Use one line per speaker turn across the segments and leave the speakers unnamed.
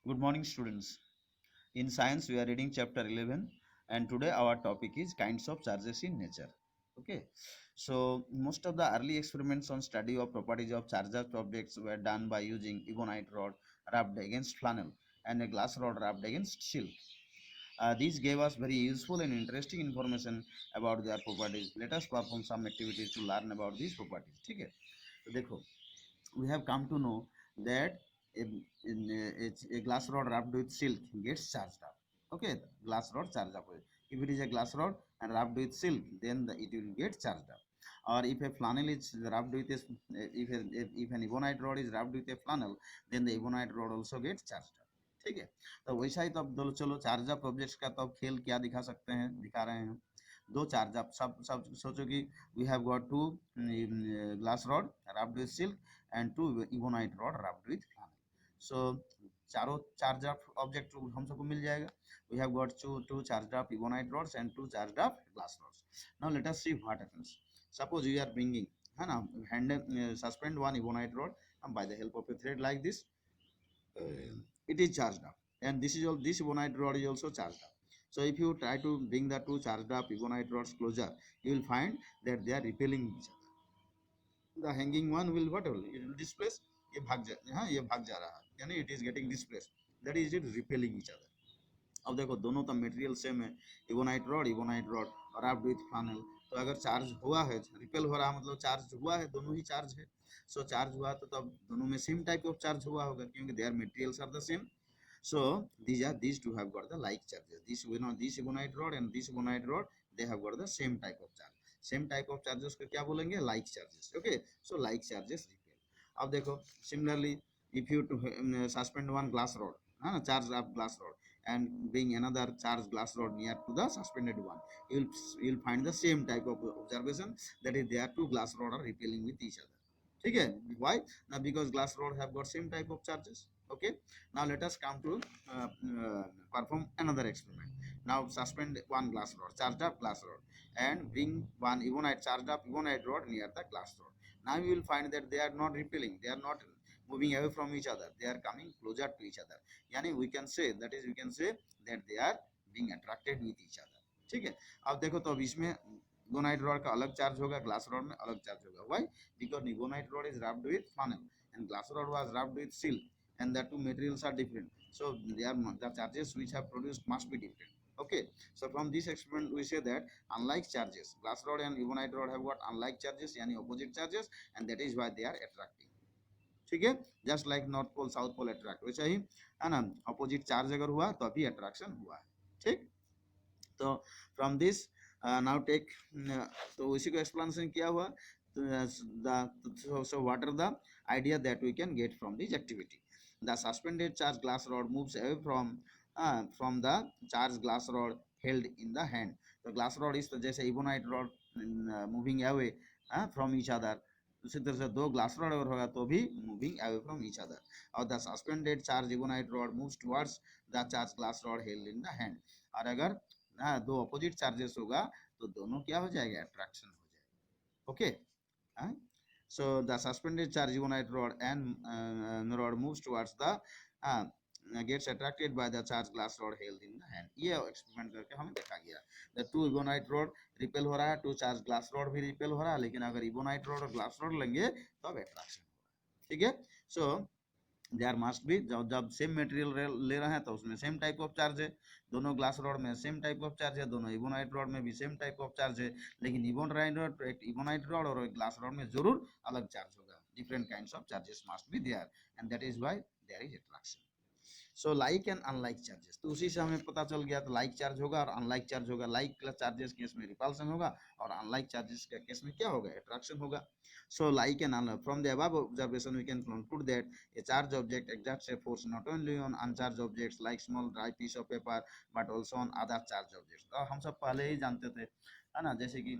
Good morning, students. In science, we are reading chapter 11, and today our topic is kinds of charges in nature. Okay, so most of the early experiments on study of properties of charged objects were done by using ebonite rod rubbed against flannel and a glass rod rubbed against silk. These gave us very useful and interesting information about their properties. Let us perform some activities to learn about these properties. Okay, so देखो, we have come to know that a glass rod rubbed with silk gets charged up. Okay, glass rod charged up. If it is a glass rod and rubbed with silk, then it will get charged up. Or if a flannel is rubbed with a, if an ebonite rod is rubbed with a flannel, then the ebonite rod also gets charged up. ठीक है, तो वैसा ही तो अब चलो charge up objects का तो अब खेल क्या दिखा सकते हैं, दिखा रहे हैं दो चार्ज अप सब सब सोचो कि we have got two glass rod rubbed with silk and two ebonite rod rubbed with flannel. So चारों charged up object हम सबको मिल जाएगा. We have got two charged up ebonite rods and two charged up glass rods. Now let us see what happens. Suppose you are bringing, है ना, hand suspend one ebonite rod and by the help of a thread like this, it is charged up, and this ebonite rod is also charged up. So if you try to bring the two charged up ebonite rods closer, you will find that they are repelling each other. The hanging one will what will it will displace, ये भाग जा, हाँ ये भाग जा रहा है, यानी it is getting displaced, that is it repelling each other. अब देखो दोनों तो मटेरियल सेम है, इबोनाइट रॉड और आप विथ फ्लानल, तो अगर चार्ज हुआ है, रिपेल हो रहा मतलब चार्ज हुआ है, दोनों ही चार्ज है. सो चार्ज हुआ तो तब दोनों में सेम टाइप ऑफ चार्ज हुआ होगा क्योंकि their materials are the same. So these two have got the like charges. This ebonite rod and this ebonite rod, they have got the same type of charge. Same type of charges को क्या बोलेंगे, like charges. Okay, so like charges repel. अब देखो similarly if you suspend one glass rod, charge up glass rod, and bring another charged glass rod near to the suspended one, you'll find the same type of observation, that is there two glass rod are repelling with each other. ठीक है, why? Now because glass rod have got same type of charges. Okay, now let us come to perform another experiment. Now suspend one glass rod, charged up glass rod, and bring one ebonite charged up ebonite rod near the glass rod. Now you will find that they are not repelling, they are not moving away from each other, they are coming closer to each other. यानी we can say, that is we can say that they are being attracted with each other. ठीक है, अब देखो तो अब इसमें ebonite rod का अलग चार्ज होगा, ग्लास रॉड में अलग चार्ज होगा. Why? Because ebonite rod is rubbed with flannel and glass rod was rubbed with silk, and the two materials are different, so the charges which have produced must be different. Okay, so from this experiment we say that unlike charges, glass rod and ebonite rod have got unlike charges, yani opposite charges, and that is why they are attracting. ठीक है, just like north pole south pole attract, वैसा ही है ना, opposite charge अगर हुआ तो अभी अट्रैक्शन हुआ है. ठीक, तो फ्रॉम दिस नाउ टेक, तो इसी को एक्सप्लेनेशन किया हुआ. So what are the idea that we can get from this activity? The suspended charged glass rod moves away from the charged glass rod held in the hand. तो glass rod is तो जैसे ebonite rod moving away from each other, उसी तरह से दो glass rod अगर होगा तो भी moving away from each other. और the suspended charge ebonite rod moves towards the charge glass rod held in the hand. और अगर दो अपोजिट चार्जेस होगा तो दोनों क्या हो जाएगा, अट्रैक्शन हो जाएगा. Okay, so the suspended charge ebonite rod and rod moves towards the gets attracted by the charged glass rod held in the hand. ये एक्सपेरिमेंट करके हमें देखा गया. The two ebonite rod repel हो रहा है, टू चार्ज ग्लास रॉड भी repel हो रहा है, लेकिन अगर इबोनाइट रॉड और ग्लास रॉड लेंगे तो अब अट्रैक्शन होगा. ठीक है, सो देयर मस्ट बी, जब सेम मटेरियल ले रहे हैं तो उसमें सेम टाइप ऑफ चार्ज है, दोनों ग्लास रॉड में सेम टाइप ऑफ चार्ज है, दोनों इबोनाइट रॉड में भी सेम टाइप ऑफ चार्ज है, लेकिन इबोनाइट रॉड और ग्लास रॉड में जरूर अलग चार्ज होगा. Different kinds of charges must be there, and that is why there is attraction. So like and unlike charges, तो उसी से हमें पता चल गया, तो लाइक चार्ज होगा और अनलाइक चार्ज होगा. लाइक चार्जेस केस में रिपल्सन होगा और अनलाइक चार्जेस के केस में क्या होगा, अट्रैक्शन होगा. So like and unlike, from the above observation we can conclude that a charge object exerts a force not only on uncharged objects like small dry piece of paper but also on other charged objects. तो हम सब पहले ही जानते थे, है ना, जैसे कि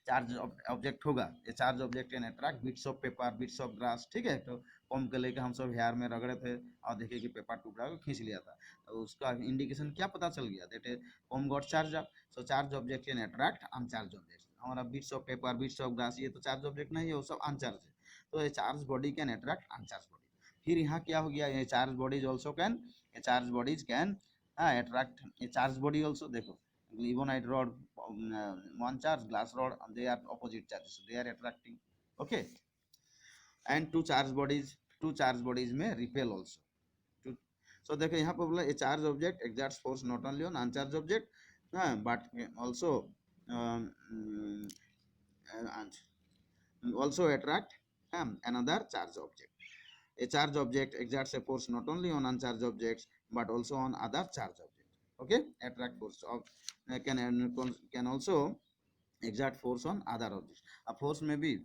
चार्ज ऑब्जेक्ट होगा, ये charge object can attract bits of paper, bits of grass. ठीक है, तो कॉम के लेके हम सब हेयर में रगड़े थे और देखे कि पेपर टुकड़ा को खींच लिया था, तो उसका इंडिकेशन क्या पता चल गया, that is comb got charge up. So charge object can attract uncharge object. हमारा bits of paper, bits of grass, ये तो चार्ज ऑब्जेक्ट नहीं है, वो सब अनचार्ज है. तो ये charge body can attract uncharged body. फिर यहाँ क्या हो गया, ये चार्ज बॉडीज ऑल्सो कैन, ये चार्ज बॉडीज कैन attract, ये चार्ज बॉडी ऑल्सो देखो, ebonite rod one charge, glass rod, they are opposite charges, so they are attracting. Okay, and two charge bodies may repel also. Two, so देखो यहाँ पर बोला a charge object exerts force not only on uncharged object but also um, also attract another charge object. A charge object exerts a force not only on uncharged objects but also on other charge objects. Okay, attract force of can also exert force on other objects. A force may be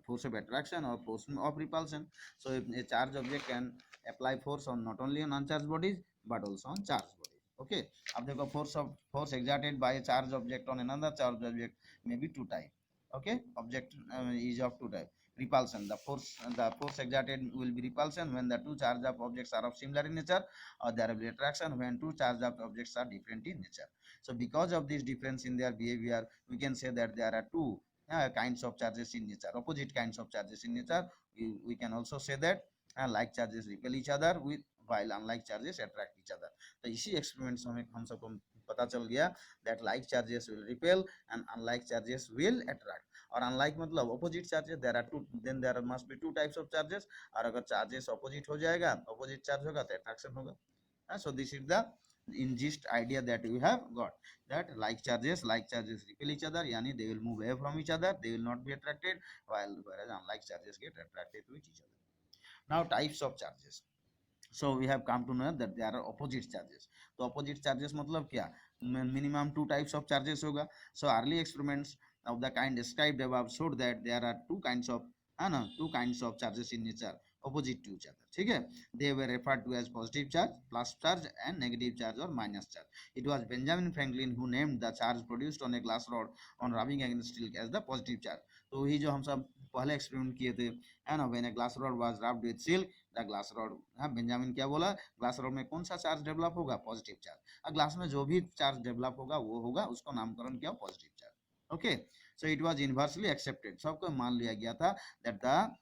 force of attraction or force of repulsion. So if a charged object can apply force on not only on uncharged bodies but also on charged bodies. Okay, अब देखो force exerted by a charged object on another charged object may be two type. Okay, object is of two type. Repulsion, the force exerted will be repulsion when the two charged up objects are of similar in nature, or there will be attraction when two charged up objects are different in nature. So because of this difference in their behavior, we can say that there are two kinds of charges in nature, opposite kinds of charges in nature. We can also say that like charges repel each other with, while unlike charges attract each other. तो इसी experiment से हमें हम सबको पता चल गया that like charges will repel and unlike charges will attract. और unlike मतलब opposite charges, there are two, then there must be two types of charges. और अगर charges opposite हो जाएगा, opposite charge होगा तो attraction होगा. So this is the in gist idea that we have got, that like charges repel each other, yani they will move away from each other, they will not be attracted, while whereas unlike charges get attracted with each other. Now types of charges. So we have come to know that there are opposite charges. तो opposite charges मतलब क्या, minimum two types of charges होगा. So early experiments of the kind described above showed that there are two kinds of charges in nature opposite to each other. ठीक है, they were referred to as positive charge, plus charge, and negative charge or minus charge. It was Benjamin Franklin who named the charge produced on a glass rod on rubbing against steel as the positive charge. तो वही जो हम सब पहले experiment किए थे, है ना, when a glass rod was rubbed with silk, the glass rod, हाँ बेंजामिन क्या बोला, ग्लास रॉड में कौन सा चार्ज डेवलप होगा, पॉजिटिव चार्ज. और ग्लास में जो भी चार्ज डेवलप होगा वो होगा, उसको नामकरण किया positive charge. Okay, so it was universally accepted, सबको मान लिया गया था that the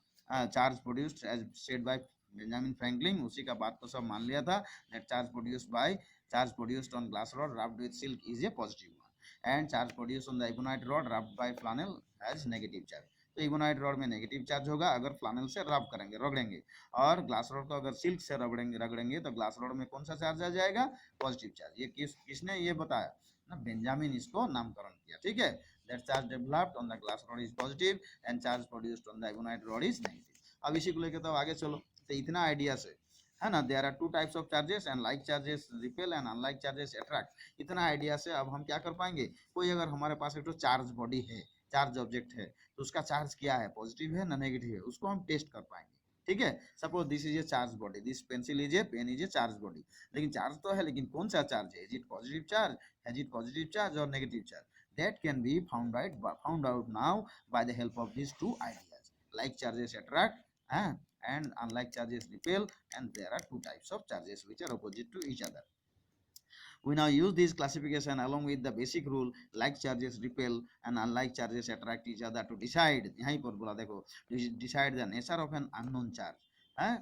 charge produced as said by Benjamin Franklin, उसी का बात को सब मान लिया था, that charge produced on glass rod rubbed with silk is a positive one, and charge produced on the ebonite rod rubbed by flannel as negative charge. तो ebonite rod में नेगेटिव चार्ज होगा अगर फ्लानेल से रब करेंगे, रगड़ेंगे, और glass rod को अगर सिल्क से रगड़ेंगे तो ग्लास रॉड में कौन सा चार्ज आ जाएगा, पॉजिटिव चार्ज. ये किसने ये बताया ना, बेंजामिन इसको नामकरण किया. ठीक है, that charge developed on the glass rod is positive and charge produced on the ebonite rod is negative. अब इसी को लेकर तो आगे चलो, तो इतना आइडिया से है ना, there are two types of charges and like charges repel and unlike charges attract. इतना आइडिया से अब हम क्या कर पाएंगे, कोई अगर हमारे पास एक तो चार्ज बॉडी है, चार्ज ऑब्जेक्ट है, तो उसका चार्ज क्या है, पॉजिटिव है ना नेगेटिव है, उसको हम टेस्ट कर पाएंगे. ठीक है, suppose this is a charge body, this pencil is a pen is a charge body, लेकिन चार्ज तो है, लेकिन कौन सा चार्ज है, is it positive charge, has it positive charge और negative charge. that can be found out now by the help of these two ideas, like charges attract and unlike charges repel, and there are two types of charges which are opposite to each other. We now use this classification along with the basic rule like charges repel and unlike charges attract each other to decide, यहाँ पर बोला देखो, decide the nature of an unknown charge.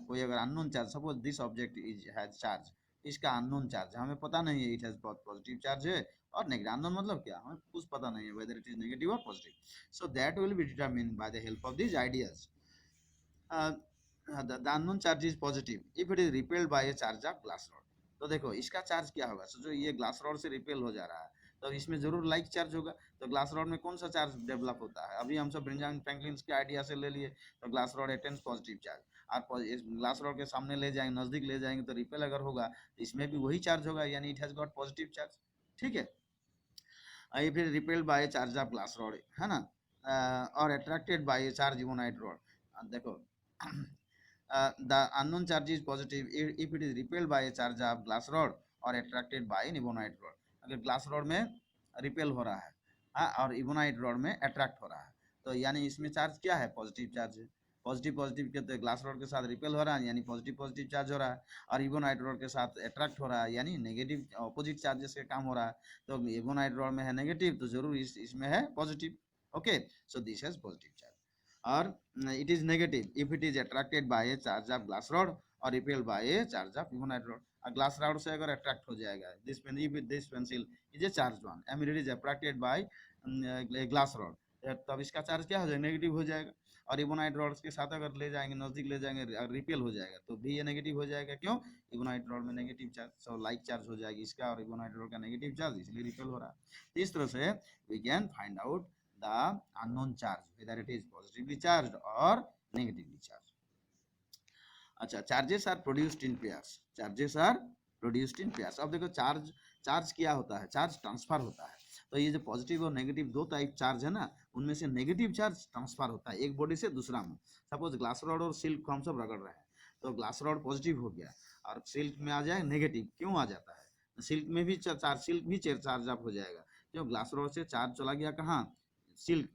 कोई अगर unknown charge, suppose this object has charge, इसका unknown charge हमें पता नहीं है, it has positive charge है और नेगेटिव. unknown मतलब क्या, हमें कुछ पता नहीं है whether it is negative or positive. So that will be determined by the help of these ideas. The unknown charge is positive if it is repelled by a charge of glass rod. तो देखो इसका charge क्या होगा, जो ये glass rod से repel हो जा रहा है तो इसमें जरूर लाइक चार्ज होगा. तो ग्लास रॉड में कौन सा चार्ज डेवलप होता है, अभी हम सब बेंजामिन फ्रैंकलिन के आइडिया से ले लिए, तो glass rod attains positive charge, और ग्लास रॉड के सामने ले जाएंगे, नजदीक ले जाएंगे तो रिपेल अगर होगा तो इसमें भी वही चार्ज होगा, यानी it has got positive charge. ठीक है, if it is repelled by a charge of glass rod, है ना, or attracted by a charge ebonite rod. देखो the unknown charge is positive if it is repelled by a charge of glass rod or attracted by an ebonite rod. अगर glass rod में repel हो रहा है और ebonite rod में attract हो रहा है, तो यानी इसमें चार्ज क्या है, पॉजिटिव चार्ज है. पॉजिटिव के तो ग्लास रॉड के साथ रिपेल हो रहा है यानी पॉजिटिव चार्ज हो रहा है, और इबोनाइट रॉड के साथ अट्रैक्ट हो रहा है यानी नेगेटिव ऑपोजिट चार्जेस का काम हो रहा है. तो इबोनाइट रॉड में है नेगेटिव तो जरूर इसमें है positive. Okay, so this has positive charge. Or it is negative if it is attracted by a charge of glass rod और repel by a charge of ebonite rod. Glass rod से अगर attract हो जाएगा, this pencil is a charge one, um it is attracted by glass rod, तब इसका charge क्या हो जाएगा, नेगेटिव हो जाएगा। और इबोनाइट रॉड के साथ अगर ले जाएंगे, नजदीक ले जाएंगे, रिपेल हो जाएगा तो भी ये नेगेटिव हो जाएगा। क्यों? इबोनाइट रॉड में negative charge, so like charge हो जाएगी इसका और इबोनाइट रॉड का नेगेटिव चार्ज, इसलिए रिपेल हो रहा है। इस तरह से we can find out the unknown charge whether it is positively charge और नेगेटिवली चार्ज। अच्छा, charges are produced in pairs, charges are produced in pairs. अब देखो चार्ज क्या होता है, चार्ज ट्रांसफर होता है। तो ये जो पॉजिटिव और नेगेटिव दो टाइप चार्ज है ना, उनमें से नेगेटिव चार्ज ट्रांसफर होता है एक बॉडी से दूसरा में। सपोज ग्लास रॉड और सिल्क को हम सब रगड़ रहे हैं, तो ग्लास रॉड पॉजिटिव हो गया और सिल्क में आ जाए नेगेटिव। क्यों आ जाता है? सिल्क में भी चार्ज अप हो जाएगा, क्यों? ग्लास रॉड से चार्ज चला गया कहाँ, सिल्क।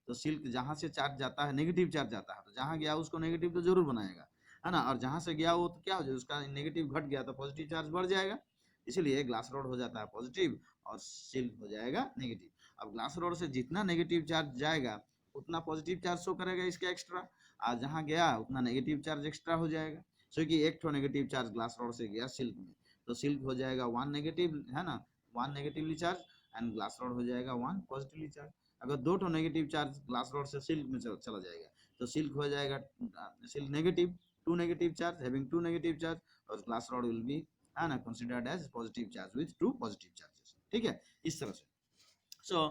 तो सिल्क जहाँ से चार्ज जाता है, नेगेटिव चार्ज जाता है, तो जहाँ गया उसको नेगेटिव तो जरूर बनाएगा, है ना। और जहाँ से गया वो तो क्या हो जाएगा, उसका नेगेटिव घट गया तो पॉजिटिव चार्ज बढ़ जाएगा। इसीलिए ग्लास रॉड हो जाता है पॉजिटिव और सिल्क हो जाएगा नेगेटिव। अब ग्लास रॉड से जितना नेगेटिव चार्ज जाएगा उतना पॉजिटिव चार्ज शो करेगा इसका एक्स्ट्रा, और जहाँ गया उतना नेगेटिव चार्ज एक्स्ट्रा हो जाएगा। सो कि एक तो नेगेटिव चार्ज ग्लास रॉड से गया सिल्क में, तो सिल्क हो जाएगा वन नेगेटिव, है ना, one negatively charge, and glass rod हो जाएगा वन पॉजिटिवली चार्ज। अगर दो तो नेगेटिव चार्ज ग्लास रॉड से सिल्क में चला जाएगा, तो सिल्क हो जाएगा silk negative, two negative charge, having two negative charge, और glass rod will be considered as positive charge with two positive charges। ठीक है, इस तरह से। सो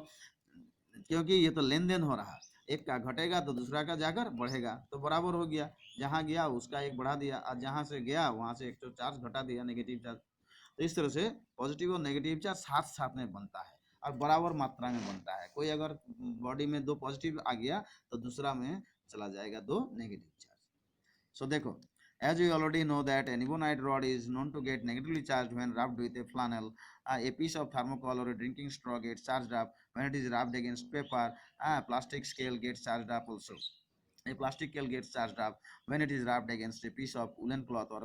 क्योंकि ये तो लेन देन हो रहा है, एक का घटेगा तो दूसरा का जाकर बढ़ेगा, तो बराबर हो गया, जहाँ गया उसका एक बढ़ा दिया और जहाँ से गया वहां से एक तो चार्ज घटा दिया, नेगेटिव चार्ज। तो इस तरह से पॉजिटिव और नेगेटिव चार्ज साथ साथ में बनता है और बराबर मात्रा में बनता है। कोई अगर बॉडी में दो पॉजिटिव आ गया तो दूसरा में चला जाएगा दो नेगेटिव चार्ज। So देखो, as we already know that an ebonite rod is known to get negatively charged when rubbed with a flannel. A piece of thermocol or a drinking straw gets charged up when it is rubbed against paper. A plastic scale gets charged up also. A plastic scale gets charged up when it is rubbed against a piece of woolen cloth or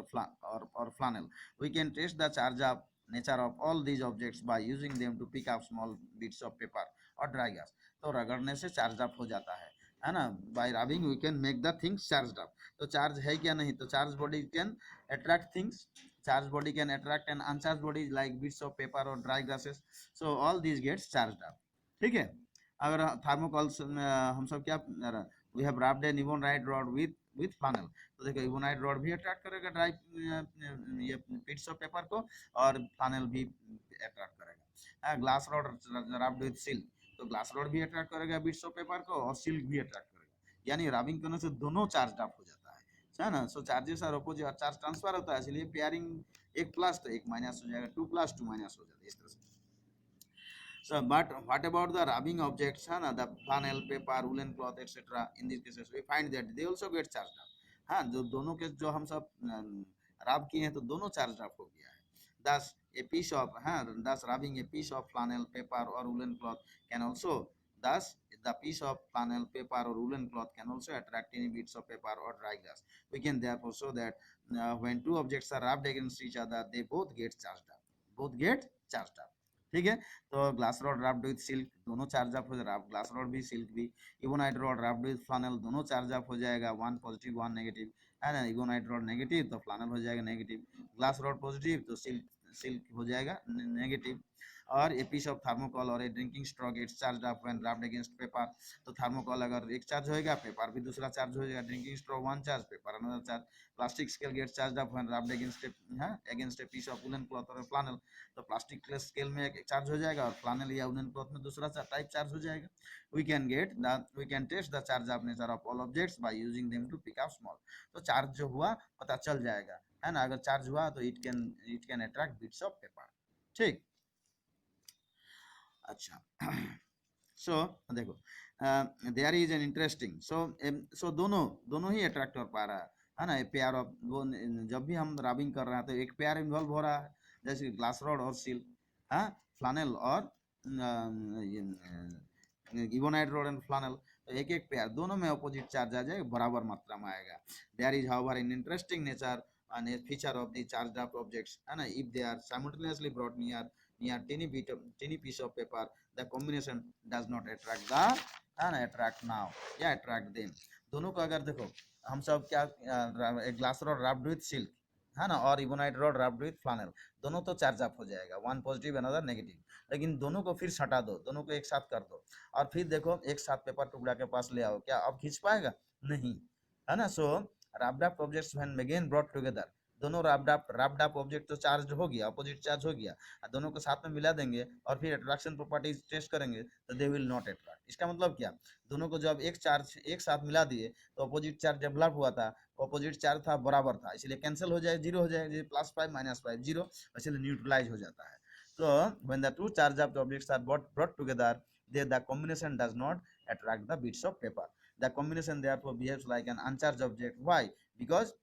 or flannel. We can test the charge up nature of all these objects by using them to pick up small bits of paper or dry gas. तो रगड़ने से charge up हो जाता है ना। By rubbing we can make the things charge up. तो charge है क्या नहीं, तो charge body can attract things, charge body can attract an uncharge body like bits of paper और dry glasses. So all this gets charge up. ठीक है, अगर thermocol हम सब क्या, we have rubbed an ebonite rod with flannel, तो देखो ebonite rod भी अट्रैक्ट करेगा ड्राई ये बिट्स ऑफ पेपर को, और फ्लानल भी अट्रैक्ट करेगा। Glass rod rubbed with silk, तो ग्लास रॉड भी अट्रैक्ट करेगा बिट्स ऑफ पेपर को और सिल्क भी अट्रैक्ट करेगा, यानी रबिंग करने से दोनों चार्ज अप हो जाता है ना। So charges are opposite, charge transfer होता है, इसलिए पेयरिंग एक प्लस तो एक माइनस हो जाएगा, टू प्लस टू माइनस हो जाता है, इस तरह से। So, but what about the rubbing objects, the flannel, paper, woolen cloth, etc. In these cases, we find that they also get charged up. हाँ, जो दोनों के जो हम सब रब किए हैं तो दोनों चार्ज अप हो गया है। Thus, a piece of thus rubbing a piece of flannel, paper, or woolen cloth can also, thus the piece of flannel, paper, or woolen cloth can also attract any bits of paper or dry glass. We can therefore show that when two objects are rubbed against each other, they both get charged up. Both get charged up. ठीक है, तो glass rod rubbed with silk दोनों charge up हो जाएगा, glass rod भी silk भी। Ebonite rod rubbed with फ्लानल दोनों charge up हो जाएगा, वन पॉजिटिव वन नेगेटिव, है ना। इबोनाइट रॉड नेगेटिव तो फ्लानल हो जाएगा नेगेटिव, ग्लास रॉड पॉजिटिव तो सिल्क सिल्क हो जाएगा नेगेटिव। और ए पीस ऑफ थर्मोकॉल और a drinking straw gets charge up when rubbed against paper, तो थर्मोकॉल अगर एक चार्ज होएगा, पेपर भी दूसरा चार्ज हो जाएगा, drinking straw one charge, paper another charge. Plastic scale gets charge up when rubbed against a piece of woollen cloth और flannel, तो प्लास्टिक स्केल में एक चार्ज हो जाएगा और फ्लानल या वुलन क्लॉथ में दूसरा टाइप चार्ज हो जाएगा। We can test the charge of nature of all objects by using them to pick up small. तो चार्ज जो हुआ पता चल जाएगा, है ना। अगर चार्ज हुआ तो it can attract bits of paper. ठीक, अच्छा। सो देखो, देयर इज एन इंटरेस्टिंग, सो दोनों ही अट्रैक्ट कर पा रहा है ना। पेयर ऑफ वो जब भी हम रबिंग कर रहे हैं तो एक पेयर इन्वॉल्व हो रहा है, जैसे ग्लास रॉड और सिल्क, हाँ, फ्लानल और इबोनाइट रॉड एंड फ्लानल, तो एक एक पेयर दोनों में अपोजिट चार्ज आ जाएगा, बराबर मात्रा में आएगा। There is however an interesting nature and a feature of the charged up objects, and if they are simultaneously brought near tiny piece of paper, the combination does not attract the and attract now या attract them। दोनों को अगर देखो हम सब क्या, glass rod rubbed with silk, है ना, और इबोनाइट रॉड रब्ड विथ फ्लानल, दोनों तो चार्ज अप हो जाएगा, वन पॉजिटिव अनदर नेगेटिव। लेकिन दोनों को फिर सटा दो, दोनों को एक साथ कर दो, और फिर देखो एक साथ पेपर टुकड़ा के पास ले आओ, क्या अब खींच पाएगा? नहीं, है ना। So rubbed up objects when again brought together, दोनों रब्ड अप ऑब्जेक्ट तो चार्ज हो गया, अपोजिट चार्ज हो गया, दोनों को साथ में मिला देंगे और फिर अट्रैक्शन प्रॉपर्टीज टेस्ट करेंगे तो दे विल नॉट अट्रैक्ट। इसका मतलब क्या, दोनों को जब एक चार्ज एक साथ मिला दिए तो अपोजिट चार्ज डेवलप हुआ था, अपोजिट चार्ज था बराबर था, इसलिए कैंसिल हो जाए, जीरो हो जाए, +5 -5 जीरो, इसलिए न्यूट्रलाइज हो जाता है। तो when the two charge of the objects are brought together, the combination does not attract the bits of paper. The combination therefore behaves like an uncharged object. Why? Because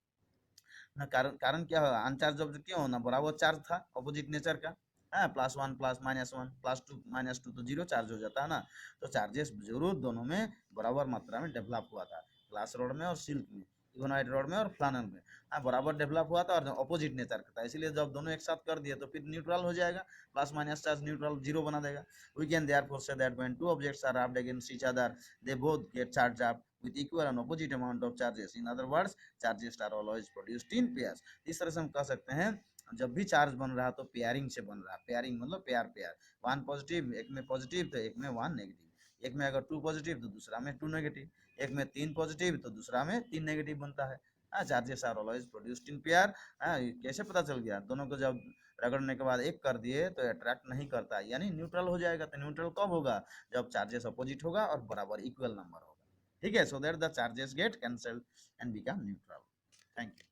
ना, कारण कारण क्या है, अनचार्ज ऑब्जेक्ट क्यों होना, बराबर चार्ज था opposite nature का, है, +1 +-1 +2 -2 तो जीरो चार्ज हो जाता है ना। तो चार्जेस जरूर दोनों में बराबर मात्रा में डेवलप हुआ था, ग्लास रोड में और सिल्क में, इबोनाइट रोड में और फ्लानल में, हाँ बराबर डेवलप हुआ था और अपोजिट नेचर का था, इसलिए जब दोनों एक साथ कर दिए तो फिर न्यूट्रल हो जाएगा, plus minus charge neutral zero बना देगा। We can therefore say that when two objects are rubbed against each other they both get charge up with equal and opposite amount of charges. In other words, charges are always produced in pairs. इस तरह से हम कह सकते हैं, जब भी charge बन रहा है तो पेयरिंग से बन रहा है, पेयरिंग मतलब पेयर पेयर, वन पॉजिटिव एक में पॉजिटिव तो एक में वन नेगेटिव, एक में अगर टू पॉजिटिव तो दूसरा में टू नेगेटिव, एक में तीन पॉजिटिव तो दूसरा में तीन नेगेटिव बनता है। Charges are always produced in pair. कैसे पता चल गया, दोनों को जब रगड़ने के बाद एक कर दिए तो अट्रैक्ट नहीं करता, यानी न्यूट्रल हो जाएगा। तो न्यूट्रल कब होगा, जब चार्जेस अपोजिट होगा और बराबर इक्वल नंबर होगा, ठीक है। So that the charges get cancelled and become neutral. Thank you.